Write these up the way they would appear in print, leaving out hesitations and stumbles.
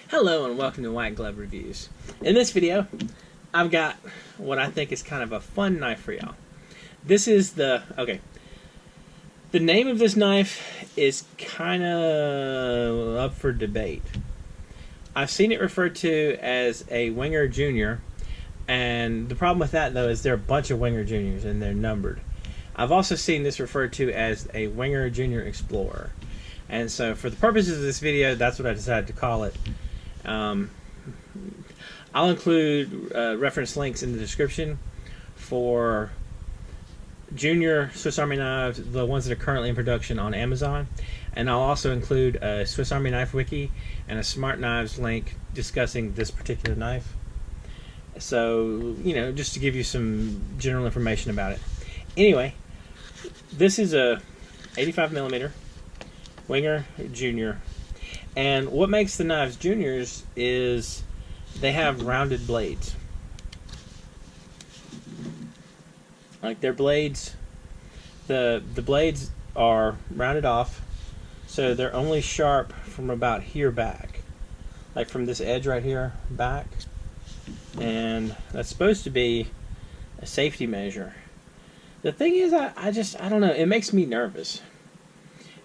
Hello and welcome to White Glove Reviews. In this video, I've got what I think is kind of a fun knife for y'all. This is the name of this knife is kind of up for debate. I've seen it referred to as a Wenger Jr., and the problem with that, though, is there are a bunch of Wenger Juniors and they're numbered. I've also seen this referred to as a Wenger Jr. Explorer. And so for the purposes of this video, that's what I decided to call it. I'll include reference links in the description for Junior Swiss Army knives, the ones that are currently in production on Amazon. And I'll also include a Swiss Army knife wiki and a Smart Knives link discussing this particular knife. So, you know, just to give you some general information about it. Anyway, this is a 85mm Wenger Junior. And what makes the knives Juniors is they have rounded blades. Like their blades, the blades are rounded off, so they're only sharp from about here back. Like from this edge right here back. And that's supposed to be a safety measure. The thing is, I don't know, it makes me nervous.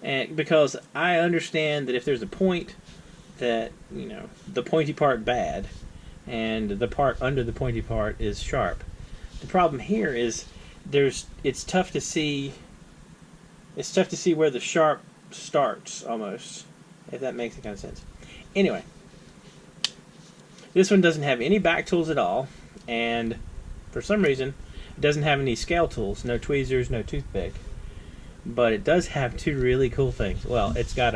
And because I understand that if there's a point that, you know, the pointy part bad and the part under the pointy part is sharp. The problem here is it's tough to see where the sharp starts almost, if that makes any kind of sense. Anyway, this one doesn't have any back tools at all, and for some reason it doesn't have any scale tools, no tweezers, no toothpick. But it does have two really cool things. Well, it's got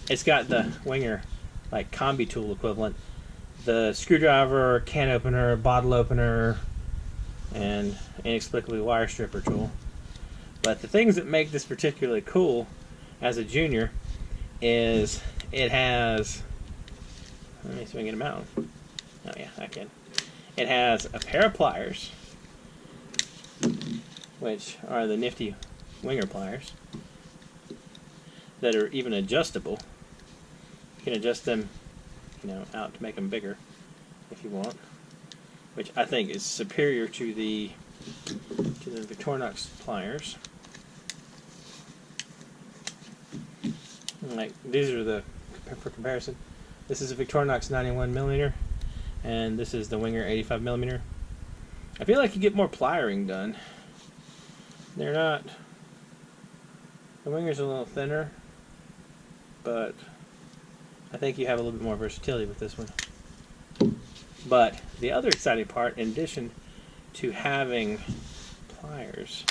the Wenger like combi tool equivalent, the screwdriver, can opener, bottle opener, and inexplicably wire stripper tool. But the things that make this particularly cool as a Junior is it has, let me swing it out. Oh yeah, I can. It has a pair of pliers, which are the nifty Wenger pliers that are even adjustable. You can adjust them, you know, out to make them bigger if you want, which I think is superior to the Victorinox pliers. Like these are the, for comparison, this is a Victorinox 91mm and this is the Wenger 85mm. I feel like you get more pliering done. They're not. The Wenger's a little thinner, but I think you have a little bit more versatility with this one. But the other exciting part, in addition to having pliers,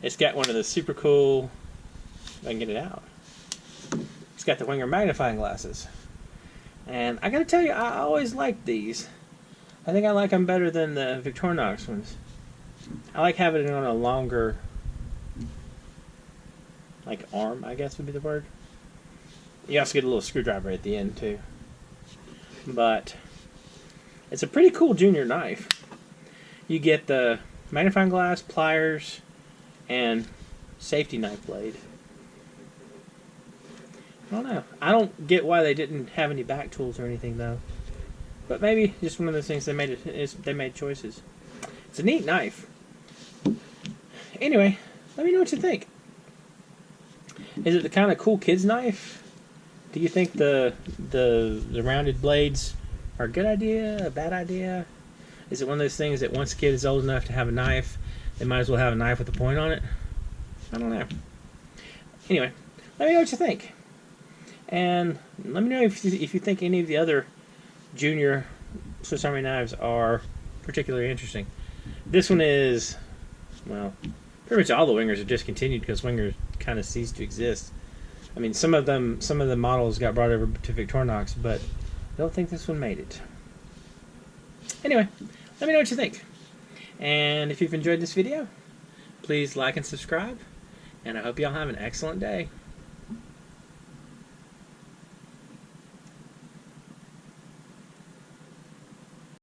it's got one of the super cool, if I can get it out, it's got the Wenger magnifying glasses. And I gotta tell you, I always liked these. I think I like them better than the Victorinox ones. I like having it on a longer, like arm, I guess would be the word. You also get a little screwdriver at the end too. But it's a pretty cool Junior knife. You get the magnifying glass, pliers, and safety knife blade. I don't know. I don't get why they didn't have any back tools or anything though. But maybe just one of those things they made choices. It's a neat knife. Anyway, let me know what you think. Is it the kind of cool kids knife? Do you think the rounded blades are a good idea, a bad idea? Is it one of those things that once a kid is old enough to have a knife, they might as well have a knife with a point on it? I don't know. Anyway, let me know what you think. And let me know if you think any of the other Junior Swiss Army knives are particularly interesting. This one is, well, pretty much all the Wengers are discontinued because Wenger kind of ceased to exist. I mean, some of the models got brought over to Victorinox, but I don't think this one made it. Anyway, let me know what you think. And if you've enjoyed this video, please like and subscribe. And I hope y'all have an excellent day.